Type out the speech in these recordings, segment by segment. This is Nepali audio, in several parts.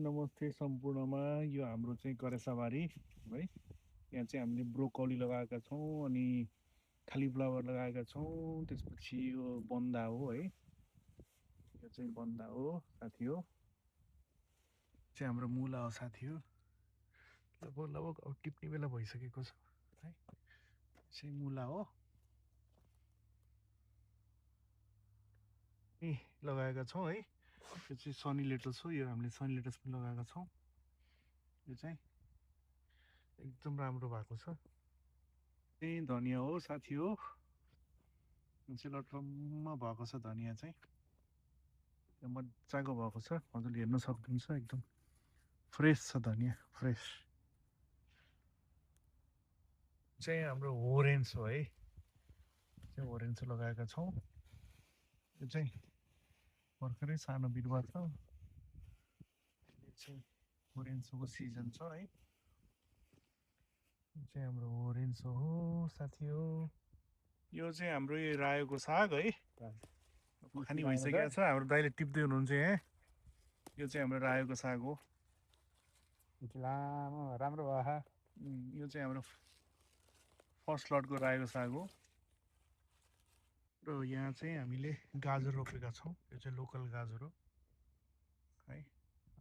नमस्ते सम्पूर्णमा। यो हाम्रो चाहिँ करेसाबारी है। यहाँ चाहिँ हामीले ब्रोकौली लगाएका छौँ अनि कालीफ्लावर लगाएका छौँ। त्यसपछि यो बन्दा हो है। यो चाहिँ बन्दा हो साथी हो। चाहिँ हाम्रो मुला हो साथी हो। लगभग लगभग अब टिप्ने बेला भइसकेको छ है। चाहिँ मुला हो। ए लगाएका छौँ है। यो चाहिँ सनी लेटस हो। यो हामीले सनी लेटस पनि लगाएका छौँ। यो चाहिँ एकदम राम्रो भएको छ। चाहिँ धनियाँ हो साथी हो। चाहिँ लटरम्म भएको छ धनियाँ चाहिँ। मजाको भएको छ, हजुरले हेर्न सक्नुहुन्छ। एकदम फ्रेस छ धनियाँ, फ्रेस। चाहिँ हाम्रो होरेन्स हो है। चाहिँ होरेन्स लगाएका छौँ। यो चाहिँ भर्खरै सानो बिरुवा छ। यो चाहिँ होरेन्सोको सिजन छ है। यो चाहिँ हाम्रो होरेन्सो हो साथी हो। यो चाहिँ हाम्रो यो रायोको साग है। खानी भइसकेको छ। हाम्रो दाइले टिप्दै हुनुहुन्छ यहाँ। यो चाहिँ हाम्रो रायोको साग हो। लामो राम्रो भयो। यो चाहिँ हाम्रो फर्स्ट लटको रायोको साग हो। र यहाँ चाहिँ हामीले गाजर रोपेका छौँ। यो चाहिँ लोकल गाजर हो है,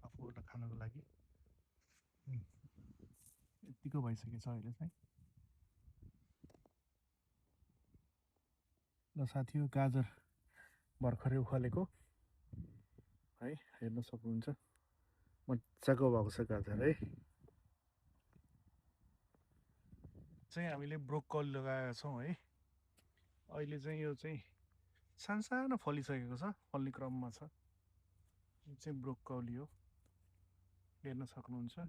आफूहरूलाई खानको लागि। यतिको भइसकेको छ अहिले चाहिँ। ल साथी हो, गाजर भर्खरै उखालेको है, हेर्न सक्नुहुन्छ। मजाको भएको छ गाजर है। चाहिँ हामीले ब्रोकौली लगाएका छौँ है। अहिले चाहिँ यो चाहिँ सानो फलिसकेको छ, फल्ने क्रममा छ। यो चाहिँ ब्रोकौली हो, हेर्न सक्नुहुन्छ।